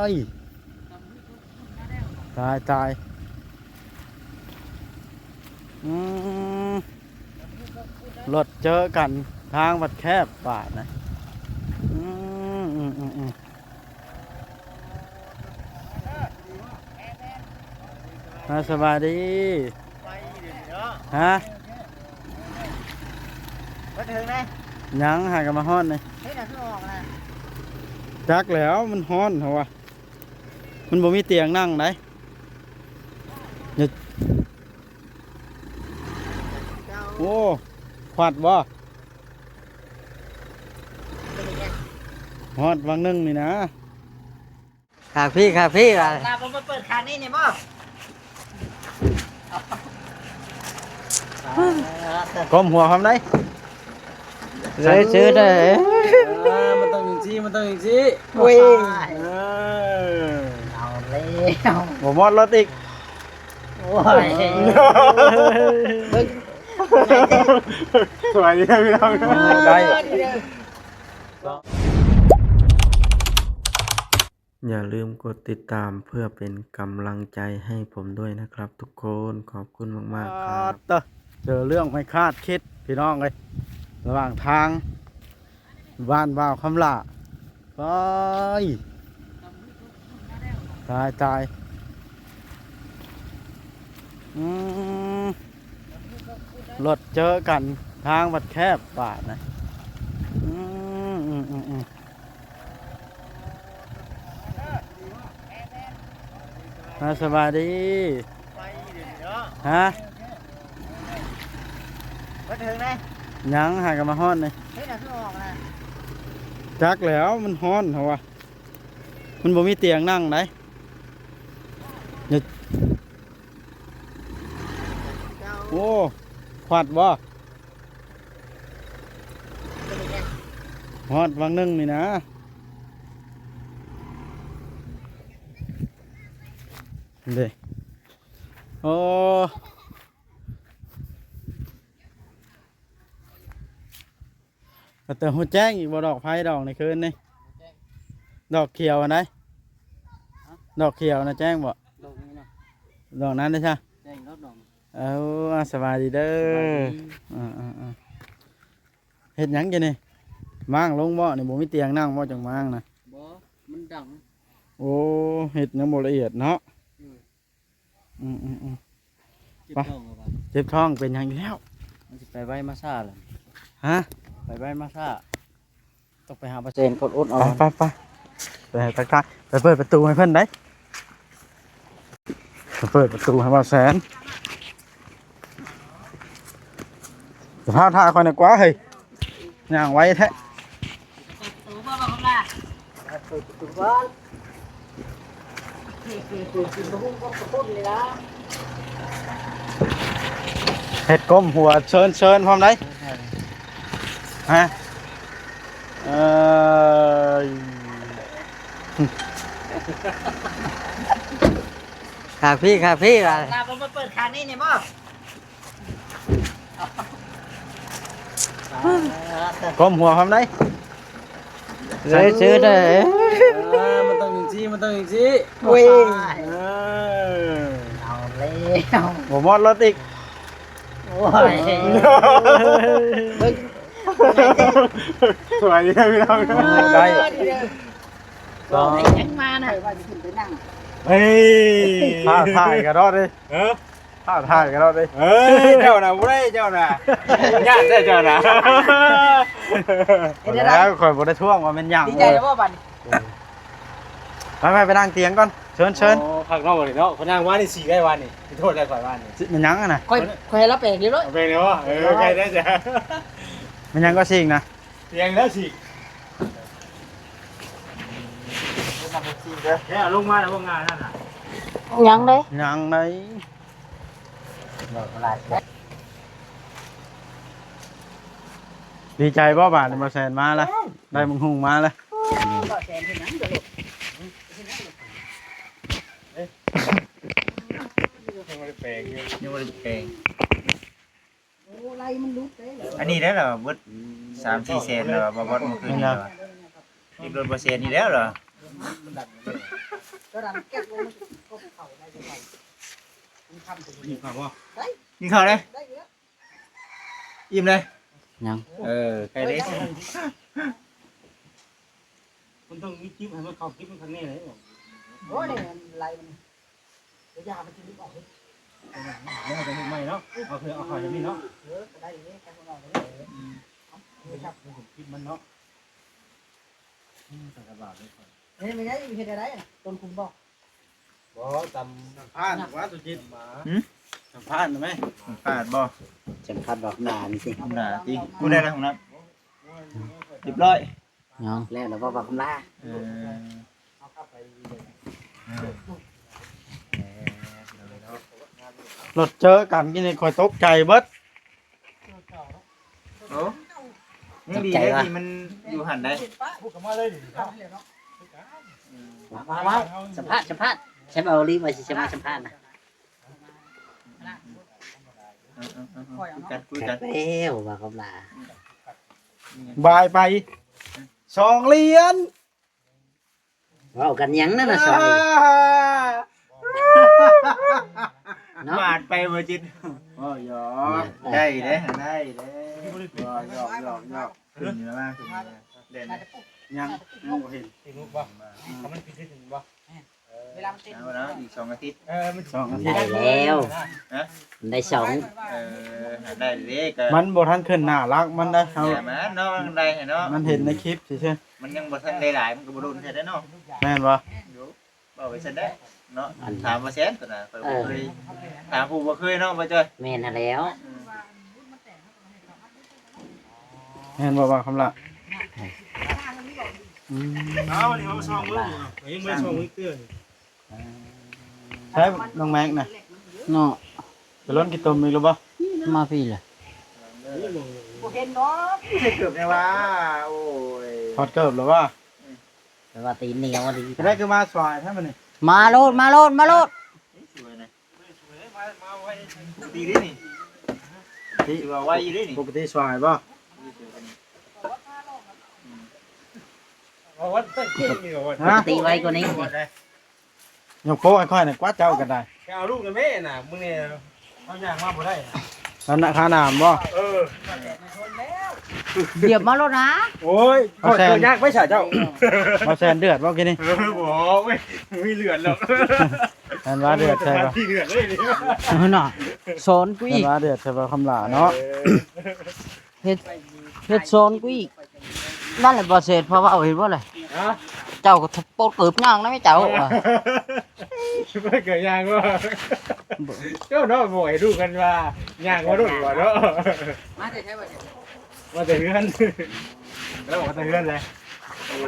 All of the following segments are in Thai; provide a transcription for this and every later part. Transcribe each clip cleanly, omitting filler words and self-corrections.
ยตายตายอืมรถเจอกันทางวัดแคบป่าดนะอืมอืมอืมอืมสบายดีฮะ มาถึงเลยยังหากันมาฮ้อนเลย เฮ้ยน่ะคือออกนะจักแล้วมันฮ้อนเหรอวะมันบ่มีเตียงนั่งไหนอย่าโอ้ขวัดบ่ฮอดวังนึงนี่นะ ค่ะพี่ล่ะลาผมมาเปิดคานนี่เนี่ยบ่ก้มหัวทำได้ เลยซื้อได้มันต้องอย่างซี่มันต้องอย่างซี่ วิ่ง เออ เอาแล้ว บ่มอดรถอีก โอ้ย สวยดีนะพี่น้องได้อย่าลืมกดติดตามเพื่อเป็นกำลังใจให้ผมด้วยนะครับทุกคนขอบคุณมากๆครับเจอเรื่องไม่คาดคิดพี่น้องเลยระหว่างทางบ้านบ่าวคำล่าไปตายตายอืมรถเจอกันทางวัดแคบป่าดนะอืมอืมอืมอืมสบายดีฮะ มาถึงเลย ยังหากันมาฮ้อนเลย เฮ้ยน่ะคือออกนะ จักแล้วมันฮ้อนเหรอวะมันบ่มีเตียงนั่งไหนอย่าโอ้ขวัดบ่ฮอดวังนึงนี่นะเด้โอ้แต่หัวแจ้งอีกบ่ดอกไผ่ดอกในคืนนี่ดอกเขียวอันไหนดอกเขียวนะแจ้งบ่ ดอกนี้นะ ดอกนั้นได้ใช่ แจ้งรถดอก เอาสบายดีเด้อเฮ็ดหยังกันนี่มั่างลงบ่นี่บ่มีเตียงนั่งบ่จังมั่างนะ บ่มันดัง โอ้เฮ็ดยังบ่ละเอียดเนาะอืม จิบท้องเอาไป เจ็บท้องเป็นหยังอีกแล้ว มันสิไปไว้มาซ่าเลย ฮะ ไปไว้มาซ่าต้องไปหาเปอร์เซ็นต์กดอุดเอา ไปให้ทักทายไปเปิดประตูให้เพิ่นได้ไปเปิดประตูให้ว่าแสนสภาพท่าคอยน่ะกว่าเฮ้ยย่างไว้แท้ ตูบ่บ่ล่ะเปิดประตูบ้านกินบ่ฮู้ก็พูดเลยนะ เฮ็ดก้มหัวเชิญพร้อมได้ฮะเอ้ย ค่ะพี่ล่ะลาผมมาเปิดคานนี่เนี่ยบ่ก้มหัวพร้อมได้ เลยซื้อได้ มันต้องอย่างซี่มันต้องอย่างซี่ วิ่ง เออ เอาแล้ว บ่มอดรถอีก โอ้ย สวยดีนะพี่น้องได้ บอกให้ยังมาน่ะว่าจะขึ้นไปนั่ง เฮ้ยถ่ายกันรอดดิถ่ายกันรอดดิ เฮ้ยเจ้าน่ะบ่ได้เจ้าน่ะญาติได้เจ้าน่ะ แล้วข่อยบ่ได้ท่วงว่าเป็นหยัง ดีใจแล้วว่าบัดนี้ ไปนั่งเตียงก่อนเชิญ โอ้ข้างนอกบ่ได้เนาะคนนางว่านี่4ได้วันนี่ขอโทษได้ข่อยว่านี่ มันหยังอ่ะนะ ค่อยรับแปลกเรียบร้อย เอาไปเลยวะใครได้จ้ะ มันหยังก็ชิงนะ เตียงแล้วสิแค่ลงมาแล้วว่างานนั่นน่ะ ยังเลย หยังไหน บอกอะไร ดีใจบ่บาดนี่มาแซนมาแล้วได้มึงหุงมาแล้ว ก็แซนที่นั้นก็ลูก ยังบ่ได้แปลงอยู่ยังบ่ได้แปลง โอ้ไรมันลุกเลย อันนี้ได้เหรอเบิด3-4 เซนเหรอบ่บ่เมื่อคืนนี้เหรออีกรถบ่เซนนี่แล้วเหรอ ก็ดังแก๊กลงก็เข่าได้จังได๋มันคำถึง กินข้าวบ่ กินข้าวเลย ได้เยอะ อิ่มเลย ยัง ใครได้ คุณต้องมีคลิปให้มันเข้าคลิปมันข้างนี้เลย โอ้ยเนี่ยไหลมันเดี๋ยวยามันจะนึกออกเลย แล้วจะไม่เนาะเอาคือเอาข้าวอย่างนี้เนาะ ก็ได้อย่างนี้แค่ของเราเลย ครับผมคลิปมันเนาะสังกะบาทเลย นี่ไม่ได้อยู่เฮ็ดได้ต้นคุณบอก บ่ตำ สัมภาษณ์ว่าสุจิตมาสัมภาษณ์ได้ไหม ปาดบ่ ฉันคัดดอกหนานี่สิ หนาตีกูได้แล้วของนับเรียบร้อย ยังแล้วเราบอกคำลา รถเจอกันกินนี่คอยตกใจเบิด โอ้ยังดีได้ที่มันอยู่หันได้ พูดกันมาเลยดิ มาสัมภาษณ์ฉันเอาลีมาสิฉันมาสัมภาษณ์นะ คุยกัน แล้วว่าคำลา บายไป2เหรียญ ว่ากันยังนั่นน่ะสอนเนาะ บาดไปบ่จิต โอ้ยอ ได้เด้ได้เด้ ยอก ขึ้นมาขึ้นมาเด่น ยังบ่เห็น ติลูกบ่เขามันพิเศษถึงบ่ เวลามันติด เอาแล้วอีก2อาทิตย์ มัน 2 นาที ได้แล้วได้สอง ได้เด้ก็ มันบ่ทันขึ้นหน้ารักมันได้เฮา อย่ามาเนาะมันได้เนาะ มันเห็นในคลิปเฉย มันยังบ่ทันได้หลายมันก็บ่โดนแท้ได้เนาะ ๆแม่นบ่ บ่ไปซั่นได้เนาะถามว่าแสนตัวน่ะเพิ่นบ่เคยถามผู้บ่เคยเนาะบ่จ้อย แม่นแล้ว แม่นบ่ว่าคำละ เอาดิเขาช่องมือยังไม่ช่องมือเตื้อ ใช้น้องแม็กน่ะ เนาะ จะล้นกี่ตุ่มอีกหรือบ่ มาพี่เลย บ่เห็นเนาะเกือบได้ว่าโอ้ย ถอดเกิบหรือว่า แต่ว่าตีนเหนียวดี จะได้คือมาสวายใช่มั้ยนี่ มาโลด สวยนะดีดินี่ที่ว่าไว้อยู่ดินี่ ปกติสวายบ่ วัดตั้งเก่งนี่วัด ฮะ ตีไว้กว่านี้ ยกโค้ค่อยๆน่ะกวาดเจ้าก็ได้ แกเอาลูกนะแม่น่ะมึงเนี่ยเอาอย่างมาบ่ได้ นั่นน่ะค่าน้ำบ่ เดี๋ยวมาโลดนะ โอ้ยขอเจอยากไม่ใช่เจ้า บ่แซนเดือดบ่กินนี่ บ่เว้ยมีเหลือนแล้ว นั่นว่าเดือดใช่บ่ ที่เหลือนเลยนี่ เนาะสอนกู นั่ อี น ก ว่าเดือดใช่บ่คำละเนาะ เฮ็ดสอนกูอีกนั่นแหละบ่เสร็จเพราะว่าเอาเห็นบ่เลย ฮะ เจ้าก็โปดเกิบย่างนะไม่เจ้าอ่ะ ไม่เกิดยางว่าเจ้าเนาะบ่ให้ดูกันว่าย่างว่าดูว่าเนาะ มาแต่ใช่บ่ มาแต่เฮือนแล้วบอกว่าแต่เฮือนเลย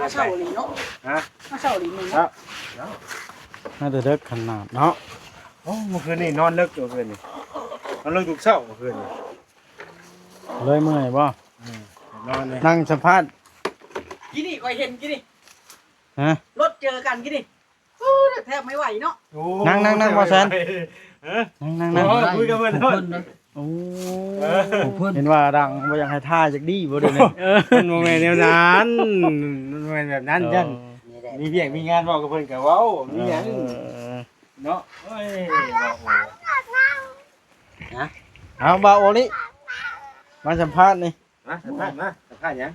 มาเช่าลีเนาะ ฮะ มาเช่าลีนึงเนาะ น่าจะเด็กขนาดเนาะ โอ้เมื่อคืนนี่นอนเลิกอยู่เมื่อคืนนี่นอนเลิกทุกเช้าเมื่อคืนนี่ เลยเมื่อยบ่ นอนเลย นั่งสัมภาษณ์ กินนี่คอยเห็นกินนี่ ฮะ รถเจอกันกินนี่แทบไม่ไหวเนาะ นั่งบ่แซน นั่ง โอ้คุยกันเพื่อนเพื่อน โอ้เห็นว่าดังบ่อยากให้ท่าจักดีบ่เดี๋ยวนี้ มันโมเมนต์แนวนั้นมันโมเมนต์แบบนั้นจังมีเบียกมีงานบอกกับเพื่อนกับว้ามีอย่างเนาะเฮ้ย เอาบ่าวโอลิมาสัมภาษณ์นี่ มาสัมภาษณ์มาสัมภาษณ์ยัง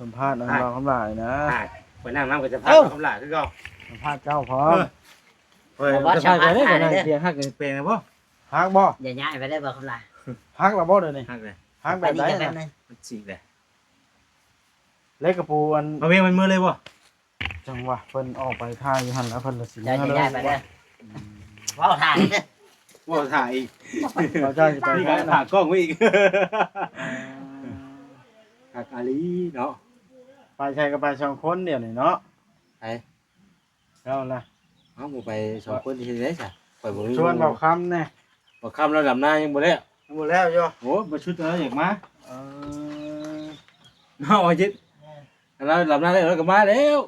สัมภาษณ์น้องๆคำหลายนะ ไปนั่งน้ำกับจะพาไปคำหลาคือเก่า สัมภาษณ์เจ้าพร้อม เฮ้ยจะพาไปได้กันเตียงหักกันเป็นนะพ่อ ฮักบ่ อย่าย้ายไปได้บ่คำลา ฮักแล้วบ่เดี๋ยวนี้ หักเลย ฮัก ไป แบบ นี่ ไหน กันแป๊บ น่ะ นึง มันฉีกเลย เล็กกระปูอัน มาเวียงมันมือเลยบ่ จังหวะเพิ่นออกไปท่าอยู่หั่นแล้วเพิ่นละสิ อย่า เมื่อเล ย้าย ย ไปเด้อว้าวถ่ายเด้อ ว่าถ่ายอีก เราเจ้าสิไป นี่ ไหน การ นะ ถ่ายกล้องไว้อีกหักอาลีเนาะ ไปใช่ก็ไปสองคนเดี๋ยวนี้เนาะ ไป แล้วล่ะ เอาไปสองคนที่ได้จ้ะไปบ่ ชวนเบาคำแน่ บ่คำแล้วดำหน้ายังบ่ได้ หมดแล้วโย โอ้บ่ชุดแล้วอยากมา เออ เนาะว่าจิตแล้วดำหน้าได้แล้วก็มาแล้ว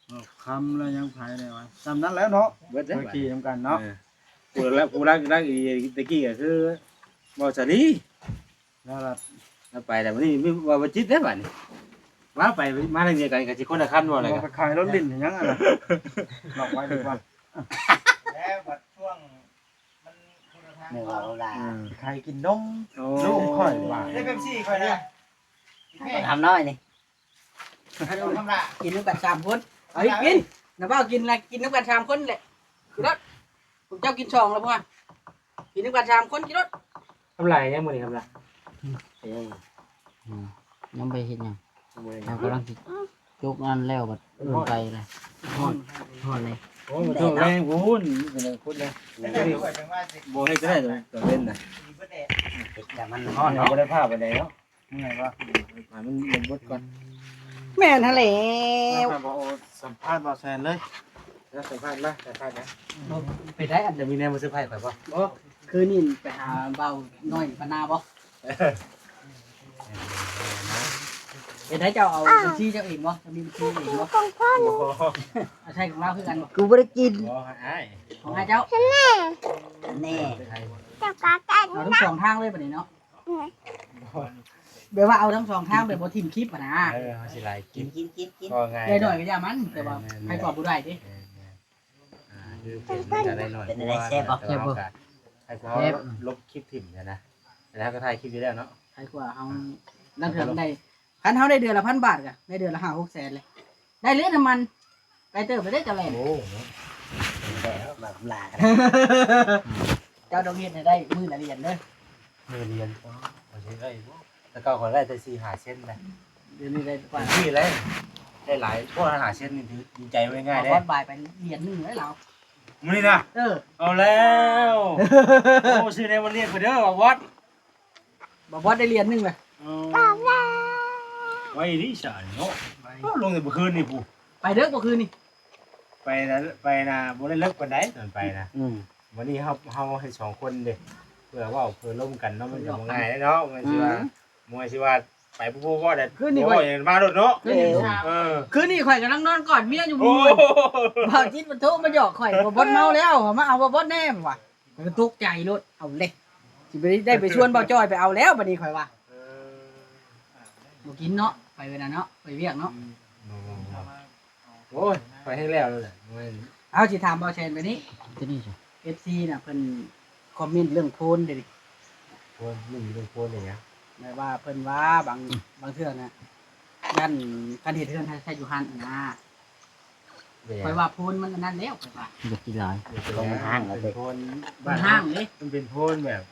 เบาคำแล้วยังไผได้วะจำนั้นแล้วเนาะ เบิดได้ เมื่อกี้นำกันเนาะ กูแล้วกูรักอีตะกี้ก็คือบ่สลี แล้วล่ะ แล้วไปแต่วันนี้มีว่าบ่จิตได้บัดนี้ ว่าไปมาทางเดียวกันกับสิคนละคันบ่อะไร เรา กัน ไปขายรถลิ้นอย่างนั้นน่ะหลอกไว้ดีกว่า แล้วบัดช่วงมันคุณภาพ เนื้อว่าลา ใครกินนมลูกค่อยว่า ได้เป๊ปซี่ค่อยนะแม่ ทำน้อยนี่ ให้ดูทำละ กินน้ำกัน3คนเอาอีกกินนะบ่าวกินอะไรกินน้ำกัน3คนแหละกินรถผมเจ้ากิน2แล้วพ่อกินน้ำกัน3คนกินรถ ทำไรเนี่ยมื้อนี้ทำไร ยังไปเฮ็ดหยัง มื้อนี้ เรากำลังสิจุกอันแล้วบัดเอิ้นไปเลยฮอดเลย โอ้ยโทษแม่งพูนเป็นพูดเลย แล้วก็ค่อยจังว่าสิ บ่ให้ก็ได้ตัวเล่นน่ะ มีบ่แดด แต่มัน ฮ้อนบ่ได้ภาพไปแล้วเมื่อไงวะมันบดก่อน แม่นทะเล มาบอกสัมภาษณ์บ่แซนเลย แล้วสัมภาษณ์นะสัมภาษณ์นะ ไปได้อัน จะมีแนวมาเซอร์ไพรส์ไปป่ะ บ่คืนนี้ไปหาเบาน้อยปานาบ่ไปได้เจ้าเอาบัญชีเจ้าเองบ่จะมีบัญชีเองบ่เอาใช่ของเราคือกันบ่ กูบ่ได้กิน บ่อ้าย ของให้เจ้าแน่เอาทั้งสองทางเลยบัดนี้เนาะแบบว่าเอาทั้งสองทางแบบบ่ทิ่มคลิปอ่ะนะ เออสิไล่ กิ กิ น น กินกินกิน ก็ไง ได้หน่อยก็อย่ามันแต่ว่าให้กรอบบ่ได้ดิ คือเป็นจะได้หน่อยเพราะว่าให้เขาลบคลิปถิ่มเนี่ยนะแล้วก็ถ่ายคลิปอยู่แล้วเนาะ ใช่กว่าเฮานั่นเถื่อได้คันเฮาได้เดือนละ1,000 บาทก็ได้เดือนละ5-6 แสนเลยได้เลือดน้ำมันไปเติมไปได้จะแลน โอ้ แล้วแบบลากัน เจ้าดอกเฮ็ดให้ได้มื้อละเหรียญเด้อ มือเรียนโอเคได้แต่ก็คนได้แต่4-5เส้นนะ เดี๋ยวนี้ได้กว่า ที่เลยได้หลายพวกหาเส้นนี่ดีใจไว้ง่าย เอา ได้ วัดบ่ายไปเหรียญหนึงให้เรา มื้อนี้นะ เออ เอาแล้วโอ้ชื่อในวันเรียกเพิ่นเด้อว่าวัด บอกว่าได้เหรียญหนึงเลย ไว้ดิฉายเนาะลงในบ่คืนนี่ผู้ ไปเด้อบ่คืนนี่ ไปนะบ่ได้เลิกปานใดตอนไปนะ อืม วันนี้เฮาให้2คนเด้เพื่อว่าเพื่อร่วมกันเนาะมันจะบ่ง่ายเนาะมันสิว่ามวยสิว่าไปผู้ว่าได้โอ้ยมาโดดเนาะ คืนนี่ คืนนี่ข่อยกำลังนอนกอดเมียอยู่ โอ้ บ่บ่าวจิตมันโทรมาหยอกข่อยบ่บ่เมาแล้วมาเอาบ่บ่แน่ว่ะข่อยก็ตกใจโลดเอาเลยสิไปได้ไปชวนบ่าวจ้อยไปเอาแล้วบัดนี้ข่อยว่าบ่กินเนาะไปเวลาเนาะไปเวียกเนาะ โอ้ยไปให้แล้วเลย เอาสิถามบ่าวแชนไปนี้ ที่นี่จ้ะ FC น่ะเพิ่นคอมเมนต์เรื่องโพนเด้ดิ คนนี่มีคนอย่างเงี้ย หมายว่าเพิ่นว่าบางเทื่อนะยันการเฮ็ดเทื่อนใช้อยู่หั่นนะข่อยว่าโพนมันอันนั้นแล้วข่อยว่า อยากกินหลาย เป็นโพน มันห้างเลย มันเป็นโพนแบบ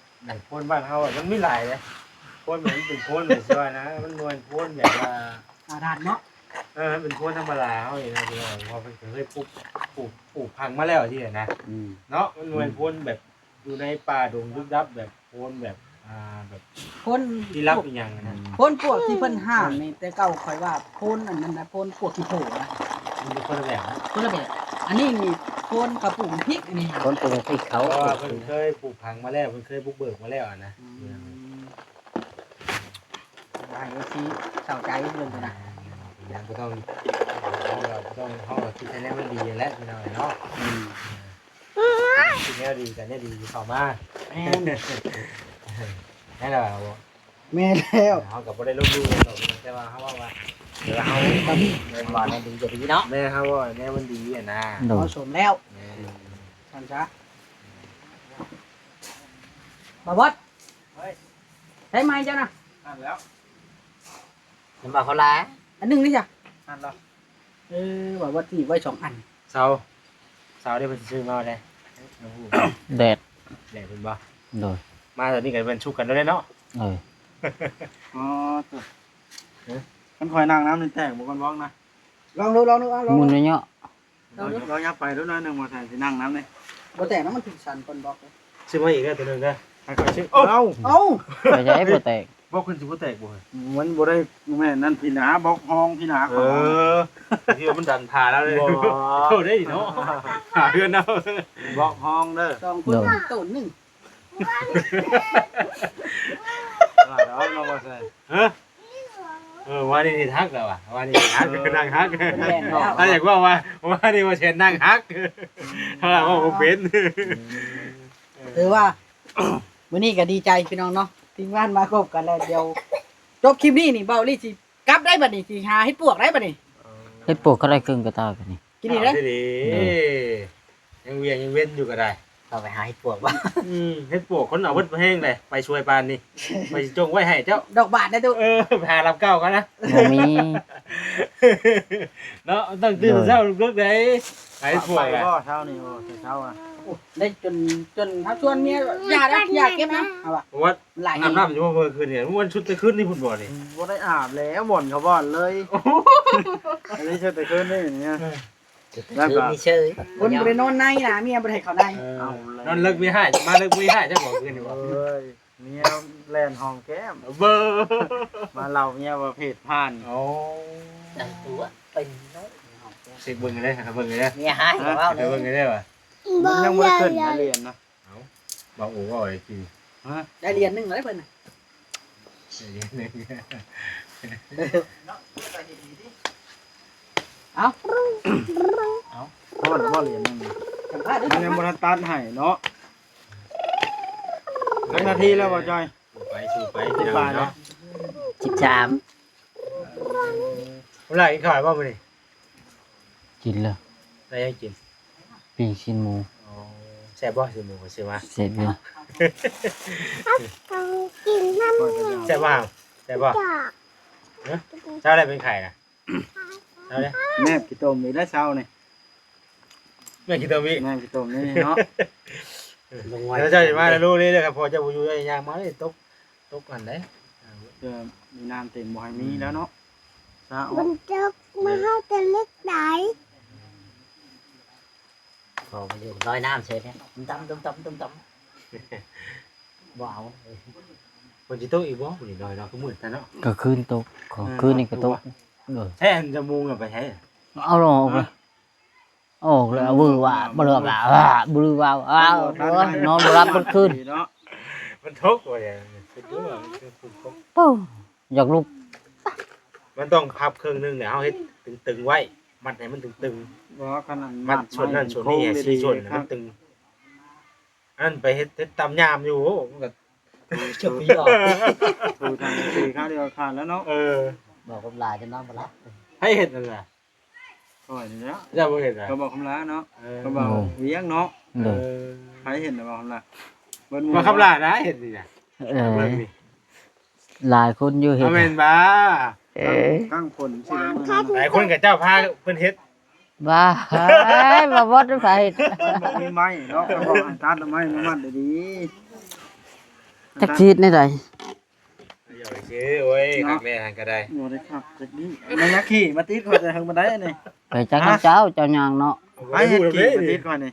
โพนบ้านเฮามันไม่หลายเลยโพนเหมือนเป็นโพนแบบว่านะมันนวลโพนแบบว่า อาดานเนาะ เป็นโพนธรรมดาเฮาเองนะพี่น้องพอเพิ่นเคยปลูกพังมาแล้วที่นะ อืม เนาะมันนวลโพนแบบอยู่ในป่าดงลึกลับแบบโพนแบบแบบ โพน ที่รับอีกอย่างนะ โพนพวกที่เพิ่นห้างนี่แต่เก่าข่อยว่าโพนอันนั้นนะโพนพวกที่โผล่นะ มันเป็นคนละแบบนะ คนละแบบอันนี้นี่โพนกระปุกพริกอันนี้ คนตัวพริก เพ เขา ราะว่าเพิ่นเคยปลูกพังมาแล้วเพิ่นเคยบุกเบิกมาแล้วนะ ได้ก็สิเศร้าใจเรื่องตัวนะ ยังก็ต้องห้องคิดให้มันดีและพี่น้องเนาะคิดแนวดีกันเนี่ยดีต่อมา แม่น นั่นแหละ แม่นแล้ว เขากับบ่ได้ลบลู่ต่อแต่ว่าเขาว่าเดี๋ยวเขา บ่ได้ดีจะดีเนาะ แม่เขาว่าแน่มันดีอ่ะนะ โด เอา ย สมแล้วท่านจ๊ะบ่บดใช้ไม้เจ้านะ อ่านแล้ว น้ำบ่เขาลา อันหนึงนี่จ้ะ อ่านแล้ว บ่บดที่ไว้2 อัน เสาได้เป็นซื้อมาเลย แดด แหล่เป็นบ่ โดย มาตอนนี้กันเป็นชุกกันแล้วเนาะ เออ อ๋อตัวมันคอยนั่งน้ำนี่แตกบ่กันบ้องนะ ลองดูเอาลอง มุน ดู เนาะ เรายับไปด้วยนะหนึ่งมาแทนสินั่งน้ำนี่ บ่แต่น้ำมันถึงสันคนบอกเลย ซื้อมาอีกแล้วตัวนึงนะ ให้คอยชื่อเอ้า เอ้า ไปใช้บ่แตก บอกคุณสิบ่แตกบ่ มันบ่ได้แม่นั่นพี่หนาบอกห้องพี่หนา ที่มันดันพาแล้วเลยโทษได้เนาะหาเพื่อนเอา บอกห้องเด้อ 2 คนต้นหนึง เราบ่ใส่ ว่านี่ทักแล้วว่ะว่านี่ทักนั่งทัก เป็นแม่นแล้ว ถ้าอยากว่านี่ว่าเชนนั่งทักถ้าว่าผมเป็น ถือว่า มื้อนี้ก็ดีใจพี่น้องเนาะทีมงานมาครบกันแล้วเดี๋ยวจบคลิปนี้นี่เบาลี่สิกลับ บได้บัดนี้สิหาเฮ็ดปวกได้บัดนี้ เฮ็ดปลูกก็ได้ครึ่งกระตากันนี่ กินนี่เด้อ เอาดีๆยังเวียงยังเว้นอยู่ก็ได้ เราไปหาเฮ็ดปลูกบ่ เฮ็ดปวกคนเอาเบิดมาแห้งเลยไปช่วยปานนี่ไปจงไว้ให้เจ้า ดอกบาทได้ตู้ ไปหารับเก้ากันนะ บ่มี เนาะต้องตื่นเช้าลุกๆได้ไปปวก ไป อะ บ่เช้านี่บ่เช้าอ่ะ ได้จนเฮาชวนเมียอย่านะอย่าเก็บนะเอาว่ะ เพราะว่า หลาย อาบน้ำอยู่เมื่อคืนเนี่ยวันชุดตะคืนนี่พุ่นบ่นี่ บ่ได้อาบแล้วบ่อนเขาบ่อนเลยอันนี้เชิญแต่คืนนี่อย่างเงี้ยแล้วก็ มีเชย คนบ่ได้นอนในนะเมียบ่ได้ให้เข้าใน เอาเลย นอนเลิกไม่ให้มาเลิกไม่ให้จะบอกคืนนี่บ่ เอ้ยเมียแล่นห้องแก้ม เบอร์ มาเล่าเมียว่าเพจผ่าน โอ้ ตัวเป็นน้อย สิเบิ่งเลยครับเบิ่งเลย เมียหายก็เว้าเล เดี๋ยวย เบิ่งเลยว่ะ มันยังบ่ได้ขึ้นมาเรียนนะ บอกโอ้ว่าไอ้กี่ ฮะ ได้เหรียญหนึงแล้วเพิ่นน่ะ เดี๋ยวนึง เอา เพราะว่าบ่เรียนนั่นนี่ สัมภาษณ์ด้วย มันยังบ่ทันตัดให้เนาะจักนาทีแล้วบ่จอย ไปสู่ไปที่ไหนเนาะ 13 เมื่อไหร่กินข้าวบ้างมื้อนี้ กินแล้ว ได้ยังกิน ปิ้งชิ้นหมู อ๋อแซ่บบ่สิหมูก็สิว่า เสร็จแล้ว แซ่บบ่แซ่บบ่เจ้าได้เป็นไข่น่ะเจ้าได้ แม่กี่ต้มนี่ได้เช้านี่ แม่กินตัวมิ แม่กี่ต้มนี่เนาะ แล้วเจ้าสิมาแล้วรู้นี่เด้อครับพอเจ้าบ่อยู่ได้ยางมาเลยตกอันใด เดี๋ยวมีน้ำเต็มบ่ให้มีแล้วเนาะซะ มันจะมาเข้าแต่เล็กไหน พอมันอยู่ลอยน้ำเฉยเนี่ยตุ้มบ่เอา คนสิตกอีกบ่มื้อนี้น้อยเนาะคือมื้อแต่เนาะ ก็คืนตกก็คืนนี่ก็ตกใช่อันจะมุงอะไปใช้ เอาออกเลยออกเลยเอาบือว่าบ่เลือกอ่ะบือว่าอ้าวนอนบ่รับบ่คืน เนาะ มันทุกข์ว่าอย่างคือดูว่ามันคือทุกข์ ปู้อยากลุก มันต้องพับเครื่องนึงเนี่ยเอาให้ตึงๆไว้มัดให้มันตึง บ่ขนาด ๆมัดส่วนนั้นส่วนนี้สี่ส่วนน่ะมันตึงอันนั้นไปเฮ็ดตำยามอยู่มันก็ จะมีออก ถูทางสี่ข้าวเดียวขาดแล้วเนาะ บอกกับหลายจะนอนบ่รับ ให้เฮ็ดนั่นน่ะ โอ้ยนี่แล้ว เจ้าบ่เฮ็ดอ่ะ ก็บอกคำลาเนาะก็บอกเวียงเนาะ เด้อ ใครเห็นน่ะบอกคำลาเบิ่ มาคำลานะเฮ็ดนี่น่ะ เบิ่งนี่ หลายคนอยู่เห็น เอาแม่นบ่ กั้งคนสิแล้วมัน หลายคนกับเจ้าพาเพิ่นเฮ็ด บ้ามาบดด้วยไฟ บอกมีไม้เนาะก็บอกอันตัดเอาไม้มามัดดี จักชีดนี่ได อย่าไปซื้อโอ้ยคักแม่หันก็ได้ ๆโอ้ได้ครับจักนี้มันยักขี่มาติดข่อยจะทางบันไดอันนี้ ไปจักน้ำเจ้าเจ้ายางเนาะ ไปเฮ็ดขี่มาติดข่อยนี่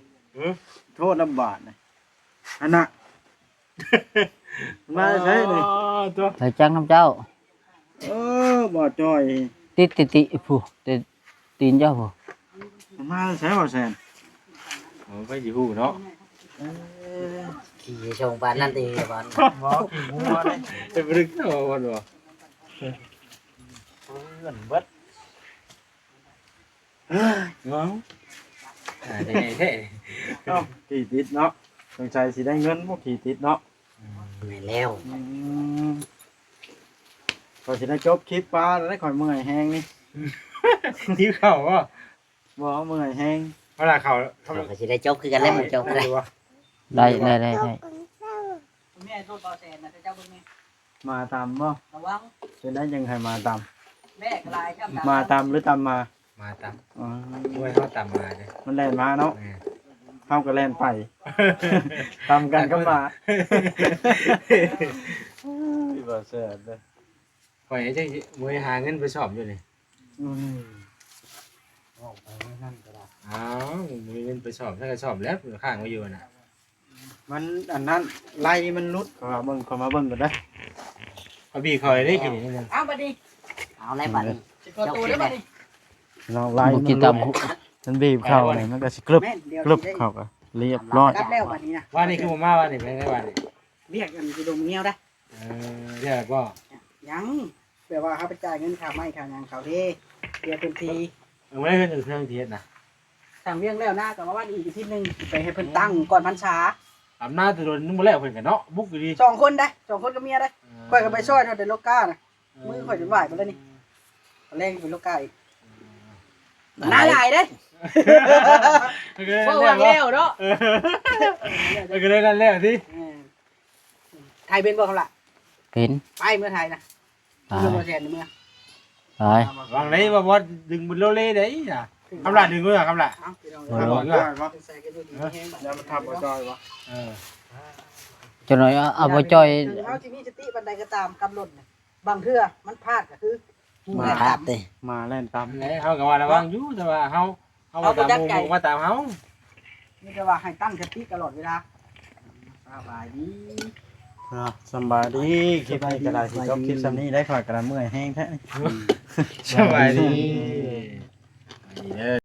โทษลำบากนี่อันน่ะมาใช้นี่ ตัว ไปจักน้ำเจ้า บ่จ่อย ติผู้ตีนเจ้าผู้ มาใช้บ่แซน เอาไปอยู่ฮู้เนาะ ขี่ชงปานนั่นตีบอล บ่ขี่งัวเลย เป็นรึกเนาะวันบ่ เงินเบิด เนาะได้แท้ เนาะขี่ติดเนาะสงสัยสิได้เงินบ่ขี่ติดเนาะ ไม่แล้ว ก็สิได้จบคลิปปลาแล้วได้ข่อยเมื่อยแฮงนี่ นิ้วเข้าบ่ บ่เมื่อยแฮง เวลาเข้าทำ ก็สิได้จบคือกันแล้วมันจบได้ ได้ ได้ แม่โทษบ่แซนนะเจ้าเบิ่งแม่ มาตามบ่ ระวัง เป็นได้ยังให้มาตาม แม่กลายครับ มาตามหรือตามมา มาตาม อ๋อ ด้วยเฮาตามมาเด้ มันแล่นมาเนาะเฮาก็แล่นไป ตามกันก็มาที่บ่เสิร์ชเด้อ ข่อยจังมวยหาเงินไปสอบอยู่นี่ อืม อ้าวมีเงินไปสอบถ้าก็สอบแล้วข้างไว้อยู่น่ะ มันอันนั้นไล่มันรุดขอเบิ่งขอมาเบิ่งก่อนเด้อ เอาบีคอยได้กินนี่นึง เอาบัดนี้ เอาแล้วบัดนี้ สิกดตัวได้บัดนี้ ลองไล่ บ่ มัน กิน รุ ตา ด ม มันบีบเข้านี่มันก็สิกรึบ แม่นเดี๋ยว กรึบเข้าก็เรียบร้อย รับแล้วบัดนี้นะ ว่านี่คือผมมาว่านี่เป็นไงว่านี่ เรียกกันสิดมเงี้ยวได้ เรียกบ่ ยังแปลว่าเขาไปจ่ายเงินค่าไม้ค่าหยังเขาเด้เดี๋ยวเป็นที ไม่ได้เงินเครื่องเทียนนะ ทางเวียงแล้วหน้าก็มาว่าอีกอาทิตย์หนึงไปให้เพิ่นตั้งก่อนพรรษา อำนาจจะโดนนึกบ่แล้วเพิ่นกันเนาะบุกอยู่ดี 2 คนได้2 คนกับเมียได้ข่อยก็ไปช่วยเท่าเดโลก้านะมือข่อยจนไหวหมดแล้วนี่ แรงเป็นลูกไก่น่าหลายเด้บ่ว่าแล้วเนาะ ก็เลยนั่นแหละที่ ไทยเป็นบ่ครับล่ะ เป็น ไปเมื่อไทยนะ ไป เมื่อบ่แทนเมื่อ ไป วางไหนบ่บ่ดึงบนโลเล่ได้น่ะคำละดึงด้วยคำละ เอ้าพี่น้อง คำบอกด้วย ใส่กันอยู่ดีแฮงบัด แล้วมันทำบ่จอยวะ จนหน่อยเอาบ่จอย ถึงเฮาสิมีสติปานใดก็ตามกำหนดเนี่ยบางเทื่อมันพลาดก็คือ มาพลาดเด้ มาแล่นตาม ไหนเฮาก็ว่าระวังอยู่แต่ว่าเฮามาตามหมู่มาตามเฮา นี่จะว่าให้ตั้งสติตลอดเวลาสบายดี สำบายดีคลิปนี้ก็ได้สิจบคลิปซำนี้ได้ข่อยกระเมื่อยแห้งแท้ สบายดี